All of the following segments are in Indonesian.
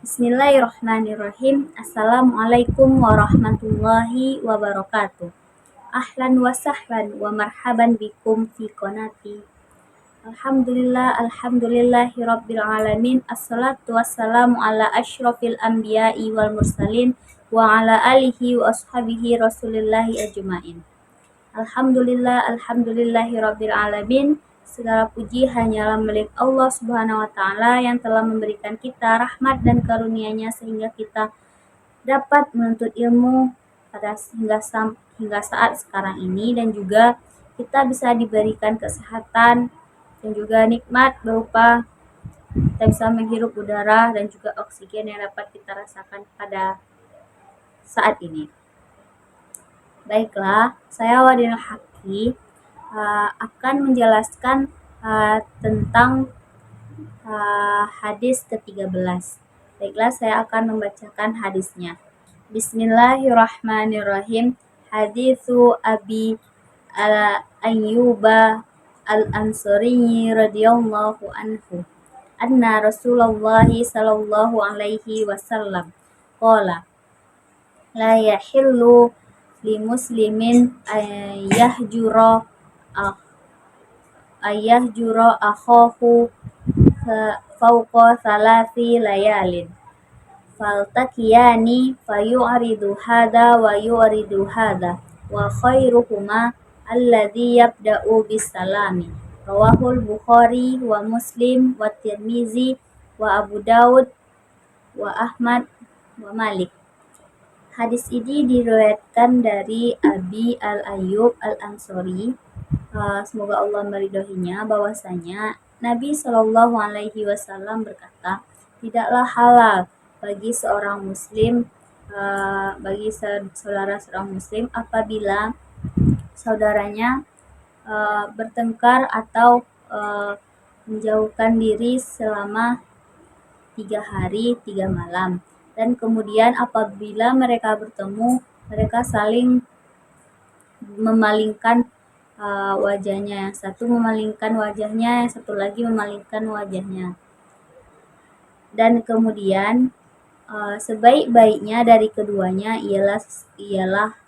Bismillahirrahmanirrahim. Assalamualaikum warahmatullahi wabarakatuh. Ahlan wa sahlan wa marhaban bikum fi qonati. Alhamdulillahi rabbil alamin. Assalatu wassalamu ala asyrafil anbiya'i wal mursalin wa ala alihi wa ashabihi rasulillahi ajma'in. Alhamdulillahi rabbil alamin. Segala puji hanyalah milik Allah Subhanahu wa taala yang telah memberikan kita rahmat dan karunia-Nya sehingga kita dapat menuntut ilmu hingga saat sekarang ini, dan juga kita bisa diberikan kesehatan dan juga nikmat berupa kita bisa menghirup udara dan juga oksigen yang dapat kita rasakan pada saat ini. Baiklah, saya Wadil Haki akan menjelaskan tentang hadis ke-13. Baiklah, saya akan membacakan hadisnya. Bismillahirrahmanirrahim. Hadisu Abi Ayyuba al-Ansari radhiyallahu anhu. Anna Rasulullah sallallahu alaihi wasallam qala la yahillu li muslimin ayahjura akhahu fawqa thalathi layalin faltakiyani fayu'ridu hada wa yu'ridu hada wa khairuhuma alladhi yabda'u bisalami. Rawahul Bukhari wa Muslim wa Tirmizi wa Abu Daud wa Ahmad wa Malik. Hadis ini diriwayatkan dari Abi Al-Ayyub Al-Ansari, semoga Allah meridhoinya, bahwasanya Nabi Shallallahu Alaihi Wasallam berkata, tidaklah halal bagi seorang muslim, bagi saudara seorang muslim apabila saudaranya bertengkar atau menjauhkan diri selama 3 hari 3 malam. Dan kemudian apabila mereka bertemu, mereka saling memalingkan wajahnya. Yang satu memalingkan wajahnya, yang satu lagi memalingkan wajahnya. Dan kemudian sebaik-baiknya dari keduanya ialah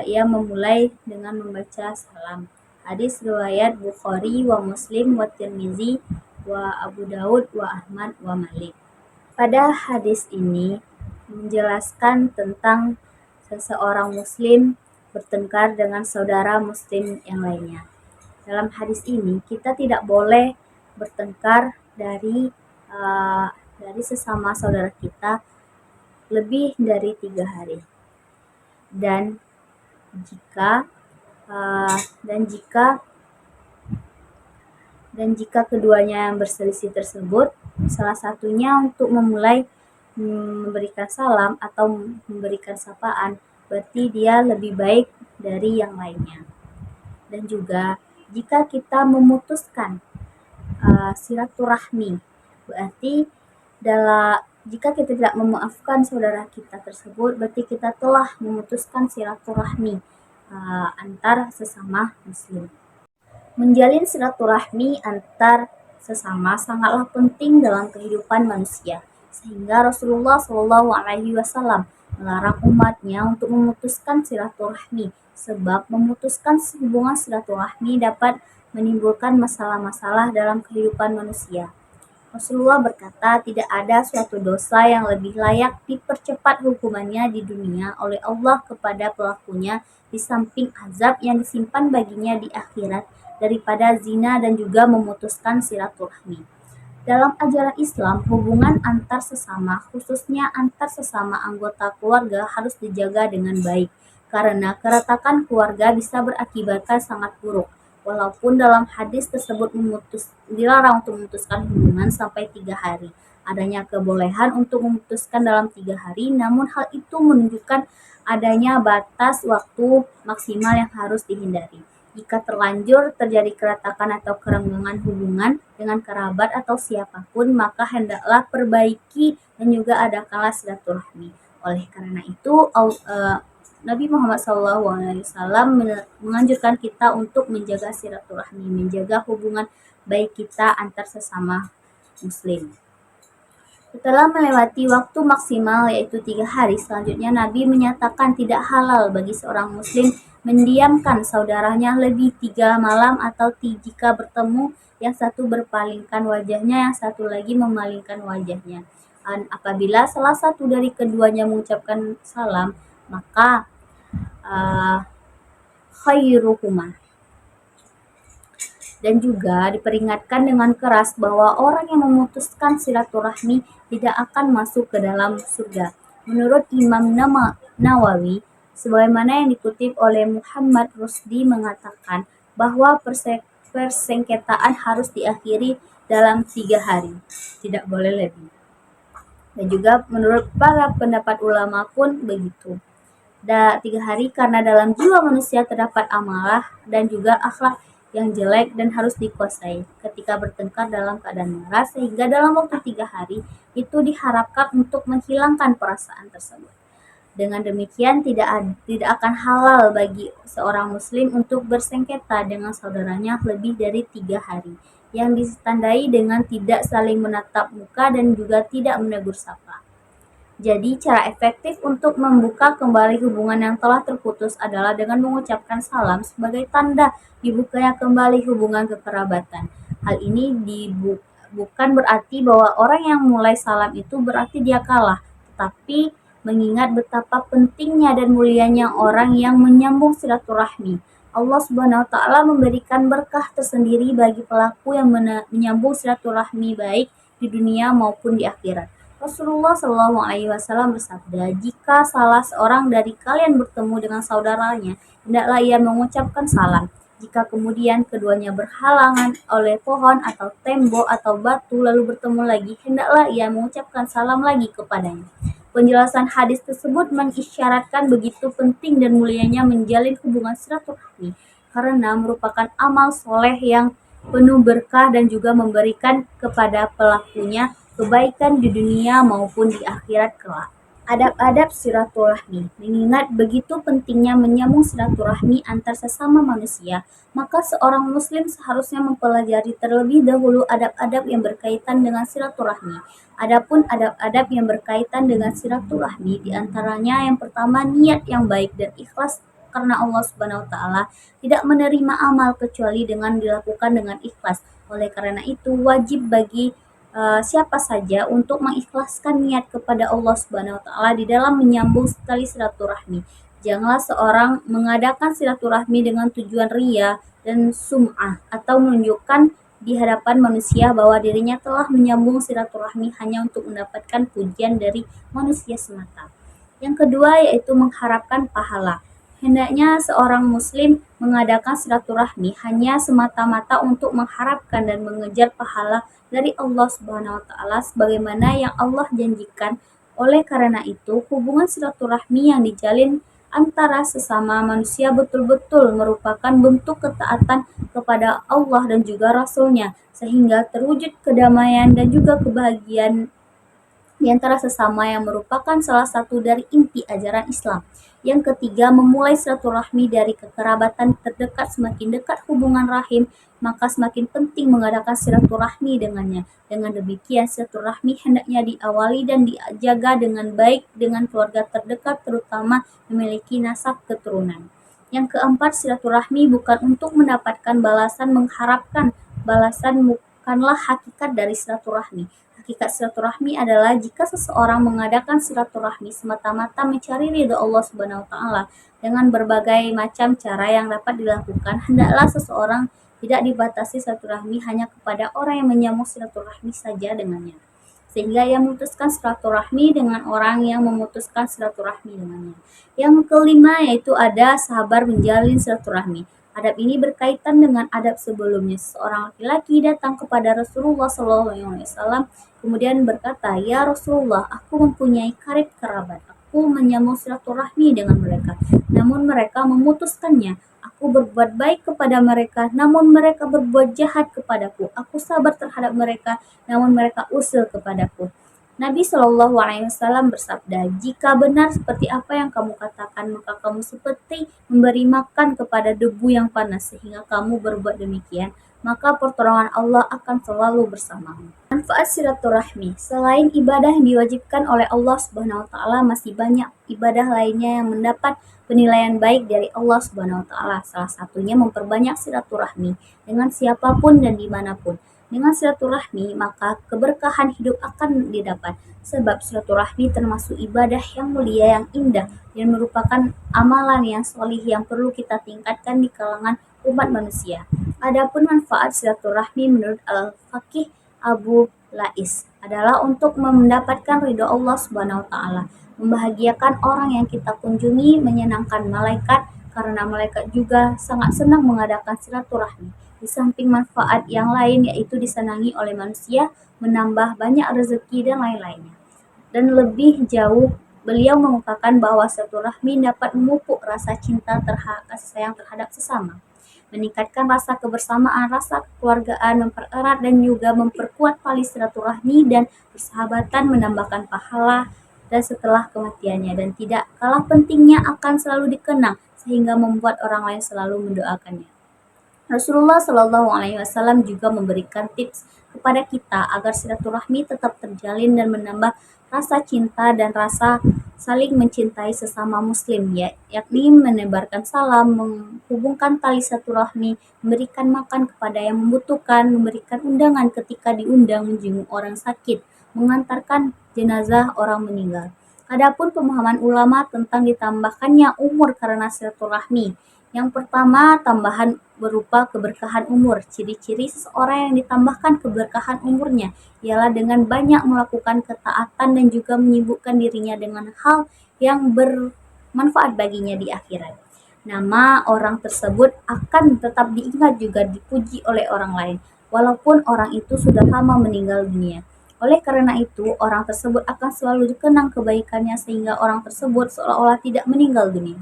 ia memulai dengan membaca salam. Hadis riwayat Bukhari wa Muslim wa Tirmizi wa Abu Daud wa Ahmad wa Malik. Pada hadis ini menjelaskan tentang seseorang muslim bertengkar dengan saudara muslim yang lainnya. Dalam hadis ini kita tidak boleh bertengkar dari sesama saudara kita lebih dari 3 hari. Dan jika keduanya yang berselisih tersebut, salah satunya untuk memulai memberikan salam atau memberikan sapaan, berarti dia lebih baik dari yang lainnya. Dan juga jika kita memutuskan silaturahmi, berarti jika kita tidak memaafkan saudara kita tersebut, berarti kita telah memutuskan silaturahmi antar sesama muslim. Menjalin silaturahmi antar sesama sangatlah penting dalam kehidupan manusia, sehingga Rasulullah Shallallahu Alaihi Wasallam melarang umatnya untuk memutuskan silaturahmi, sebab memutuskan hubungan silaturahmi dapat menimbulkan masalah-masalah dalam kehidupan manusia. Rasulullah berkata, tidak ada suatu dosa yang lebih layak dipercepat hukumannya di dunia oleh Allah kepada pelakunya di samping azab yang disimpan baginya di akhirat daripada zina dan juga memutuskan silaturahmi. Dalam ajaran Islam, hubungan antar sesama, khususnya antar sesama anggota keluarga, harus dijaga dengan baik, karena keretakan keluarga bisa berakibatkan sangat buruk. Walaupun dalam hadis tersebut dilarang untuk memutuskan hubungan sampai 3 hari. Adanya kebolehan untuk memutuskan dalam 3 hari, namun hal itu menunjukkan adanya batas waktu maksimal yang harus dihindari. Jika terlanjur terjadi keretakan atau kerenggangan hubungan dengan kerabat atau siapapun, maka hendaklah perbaiki dan juga adakanlah silaturahmi. Oleh karena itu, Nabi Muhammad SAW menganjurkan kita untuk menjaga silaturahmi, menjaga hubungan baik kita antar sesama muslim. Setelah melewati waktu maksimal yaitu 3 hari, selanjutnya Nabi menyatakan tidak halal bagi seorang muslim mendiamkan saudaranya lebih 3 malam atau jika bertemu yang satu berpalingkan wajahnya, yang satu lagi memalingkan wajahnya. Dan apabila salah satu dari keduanya mengucapkan salam, maka khairuhuma. Dan juga diperingatkan dengan keras bahwa orang yang memutuskan silaturahmi tidak akan masuk ke dalam surga. Menurut Imam Nawawi, sebagaimana yang dikutip oleh Muhammad Rusdi mengatakan bahwa persengketaan harus diakhiri dalam 3 hari, tidak boleh lebih. Dan juga menurut para pendapat ulama pun begitu. 3 hari karena dalam jiwa manusia terdapat amalah dan juga akhlak yang jelek dan harus dikuasai ketika bertengkar dalam keadaan marah, sehingga dalam waktu 3 hari itu diharapkan untuk menghilangkan perasaan tersebut. Dengan demikian tidak akan halal bagi seorang muslim untuk bersengketa dengan saudaranya lebih dari 3 hari, yang ditandai dengan tidak saling menatap muka dan juga tidak menegur sapa. Jadi, cara efektif untuk membuka kembali hubungan yang telah terputus adalah dengan mengucapkan salam sebagai tanda dibukanya kembali hubungan kekerabatan. Hal ini bukan berarti bahwa orang yang mulai salam itu berarti dia kalah, tetapi mengingat betapa pentingnya dan mulianya orang yang menyambung silaturahmi. Allah Subhanahu wa taala memberikan berkah tersendiri bagi pelaku yang menyambung silaturahmi baik di dunia maupun di akhirat. Rasulullah Shallallahu Alaihi Wasallam bersabda, jika salah seorang dari kalian bertemu dengan saudaranya, hendaklah ia mengucapkan salam. Jika kemudian keduanya berhalangan oleh pohon atau tembok atau batu lalu bertemu lagi, hendaklah ia mengucapkan salam lagi kepadanya. Penjelasan hadis tersebut mengisyaratkan begitu penting dan mulianya menjalin hubungan silaturahmi karena merupakan amal soleh yang penuh berkah dan juga memberikan kepada pelakunya kebaikan di dunia maupun di akhirat kelak. Adab-adab silaturahmi. Mengingat begitu pentingnya menyambung silaturahmi antar sesama manusia, maka seorang muslim seharusnya mempelajari terlebih dahulu adab-adab yang berkaitan dengan silaturahmi. Adapun adab-adab yang berkaitan dengan silaturahmi, diantaranya yang pertama niat yang baik dan ikhlas karena Allah Subhanahu wa taala tidak menerima amal kecuali dengan dilakukan dengan ikhlas. Oleh karena itu wajib bagi siapa saja untuk mengikhlaskan niat kepada Allah Subhanahu wa taala di dalam menyambung tali silaturahmi. Janganlah seorang mengadakan silaturahmi dengan tujuan riya dan sum'ah atau menunjukkan di hadapan manusia bahwa dirinya telah menyambung silaturahmi hanya untuk mendapatkan pujian dari manusia semata. Yang kedua yaitu mengharapkan pahala. Hendaknya seorang muslim mengadakan silaturahmi hanya semata-mata untuk mengharapkan dan mengejar pahala dari Allah Subhanahu wa taala sebagaimana yang Allah janjikan. Oleh karena itu, hubungan silaturahmi yang dijalin antara sesama manusia betul-betul merupakan bentuk ketaatan kepada Allah dan juga Rasul-Nya, sehingga terwujud kedamaian dan juga kebahagiaan di antara sesama yang merupakan salah satu dari inti ajaran Islam. Yang ketiga, memulai silaturahmi dari kekerabatan terdekat. Semakin dekat hubungan rahim, maka semakin penting mengadakan silaturahmi dengannya. Dengan demikian, silaturahmi hendaknya diawali dan dijaga dengan baik dengan keluarga terdekat, terutama memiliki nasab keturunan. Yang keempat, silaturahmi bukan untuk mendapatkan balasan, mengharapkan balasan bukanlah hakikat dari silaturahmi. Hakikat silaturahmi adalah jika seseorang mengadakan silaturahmi semata-mata mencari ridho Allah Subhanahu wa taala dengan berbagai macam cara yang dapat dilakukan, hendaklah seseorang tidak dibatasi silaturahmi hanya kepada orang yang menyambung silaturahmi saja dengannya. Sehingga ia memutuskan silaturahmi dengan orang yang memutuskan silaturahmi dengannya. Yang kelima yaitu ada sabar menjalin silaturahmi. Adab ini berkaitan dengan adab sebelumnya. Seorang laki-laki datang kepada Rasulullah SAW kemudian berkata, "Ya Rasulullah, aku mempunyai karib kerabat. Aku menyambung silaturahmi dengan mereka, namun mereka memutuskannya. Aku berbuat baik kepada mereka, namun mereka berbuat jahat kepadaku. Aku sabar terhadap mereka, namun mereka usil kepadaku." Nabi Shallallahu Alaihi Wasallam bersabda, jika benar seperti apa yang kamu katakan, maka kamu seperti memberi makan kepada debu yang panas, sehingga kamu berbuat demikian. maka pertolongan Allah akan selalu bersamamu. Manfaat silaturahmi. Selain ibadah yang diwajibkan oleh Allah Subhanahu wa taala, masih banyak ibadah lainnya yang mendapat penilaian baik dari Allah Subhanahu wa taala. Salah satunya memperbanyak silaturahmi dengan siapapun dan dimanapun. Dengan silaturahmi, maka keberkahan hidup akan didapat. Sebab silaturahmi termasuk ibadah yang mulia, yang indah, dan merupakan amalan yang solih yang perlu kita tingkatkan di kalangan umat manusia. Adapun manfaat silaturahmi menurut Al-Faqih Abu Lais adalah untuk mendapatkan ridho Allah Subhanahu wa taala, membahagiakan orang yang kita kunjungi, menyenangkan malaikat karena malaikat juga sangat senang mengadakan silaturahmi. Di samping manfaat yang lain yaitu disenangi oleh manusia, menambah banyak rezeki dan lain-lainnya. Dan lebih jauh, beliau mengungkapkan bahwa silaturahmi dapat memupuk rasa cinta kasih sayang terhadap sesama, meningkatkan rasa kebersamaan, rasa kekeluargaan, mempererat dan juga memperkuat tali silaturahmi dan persahabatan, menambahkan pahala dan setelah kematiannya, dan tidak kalah pentingnya akan selalu dikenang sehingga membuat orang lain selalu mendoakannya. Rasulullah Shallallahu Alaihi Wasallam juga memberikan tips kepada kita agar silaturahmi tetap terjalin dan menambah rasa cinta dan rasa saling mencintai sesama muslim, yakni menebarkan salam, menghubungkan tali silaturahmi, memberikan makan kepada yang membutuhkan, memberikan undangan ketika diundang, menjenguk orang sakit, mengantarkan jenazah orang meninggal. Adapun pemahaman ulama tentang ditambahkannya umur karena silaturahmi. Yang pertama, tambahan berupa keberkahan umur. Ciri-ciri seseorang yang ditambahkan keberkahan umurnya ialah dengan banyak melakukan ketaatan dan juga menyibukkan dirinya dengan hal yang bermanfaat baginya di akhirat. Nama orang tersebut akan tetap diingat juga dipuji oleh orang lain, walaupun orang itu sudah lama meninggal dunia. Oleh karena itu, orang tersebut akan selalu dikenang kebaikannya sehingga orang tersebut seolah-olah tidak meninggal dunia.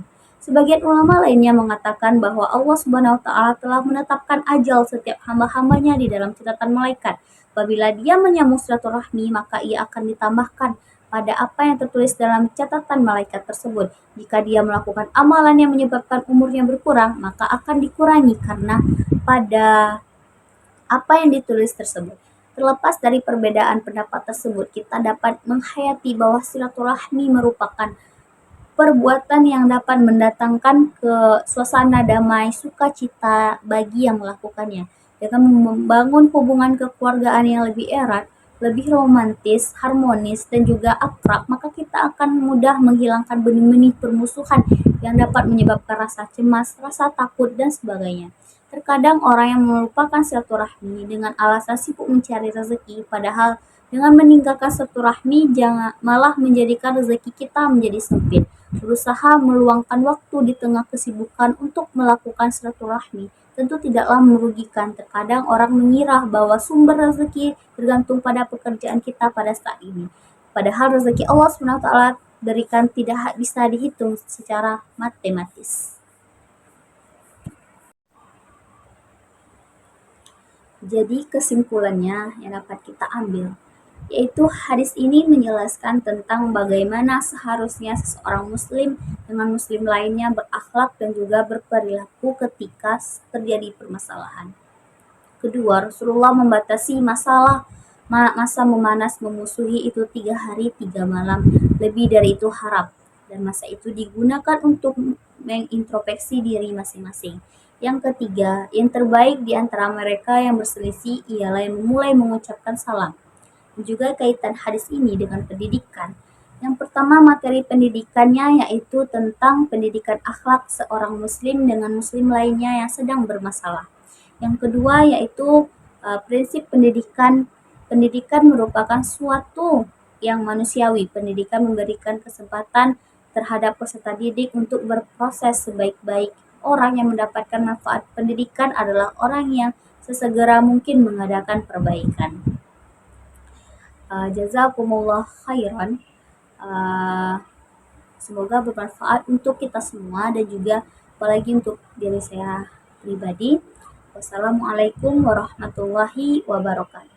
Sebagian ulama lainnya mengatakan bahwa Allah Subhanahu wa taala telah menetapkan ajal setiap hamba-hambanya di dalam catatan malaikat. Apabila dia menyambung silaturahmi, maka ia akan ditambahkan pada apa yang tertulis dalam catatan malaikat tersebut. Jika dia melakukan amalan yang menyebabkan umurnya berkurang, maka akan dikurangi karena pada apa yang ditulis tersebut. Terlepas dari perbedaan pendapat tersebut, kita dapat menghayati bahwa silaturahmi merupakan perbuatan yang dapat mendatangkan ke suasana damai, sukacita bagi yang melakukannya. Dengan membangun hubungan kekeluargaan yang lebih erat, lebih romantis, harmonis, dan juga akrab, maka kita akan mudah menghilangkan benih-benih permusuhan yang dapat menyebabkan rasa cemas, rasa takut, dan sebagainya. Terkadang orang yang melupakan silaturahmi dengan alasan sibuk mencari rezeki, padahal dengan meninggalkan silaturahmi malah menjadikan rezeki kita menjadi sempit. Berusaha meluangkan waktu di tengah kesibukan untuk melakukan silaturahmi tentu tidaklah merugikan. Terkadang orang mengira bahwa sumber rezeki bergantung pada pekerjaan kita pada saat ini. Padahal rezeki Allah SWT berikan tidak bisa dihitung secara matematis. Jadi kesimpulannya yang dapat kita ambil, yaitu hadis ini menjelaskan tentang bagaimana seharusnya seseorang muslim dengan muslim lainnya berakhlak dan juga berperilaku ketika terjadi permasalahan. Kedua, Rasulullah membatasi masa memanas memusuhi itu 3 hari 3 malam, lebih dari itu haram, dan masa itu digunakan untuk mengintrospeksi diri masing-masing. Yang ketiga, yang terbaik di antara mereka yang berselisih ialah yang memulai mengucapkan salam. Juga kaitan hadis ini dengan pendidikan. Yang pertama, materi pendidikannya yaitu tentang pendidikan akhlak seorang muslim dengan muslim lainnya yang sedang bermasalah. Yang kedua yaitu prinsip pendidikan. Pendidikan merupakan suatu yang manusiawi. Pendidikan memberikan kesempatan terhadap peserta didik untuk berproses sebaik-baik. Orang yang mendapatkan manfaat pendidikan adalah orang yang sesegera mungkin mengadakan perbaikan. Jazakumullah khairan. Semoga bermanfaat untuk kita semua dan juga apalagi untuk diri saya pribadi. Wassalamualaikum warahmatullahi wabarakatuh.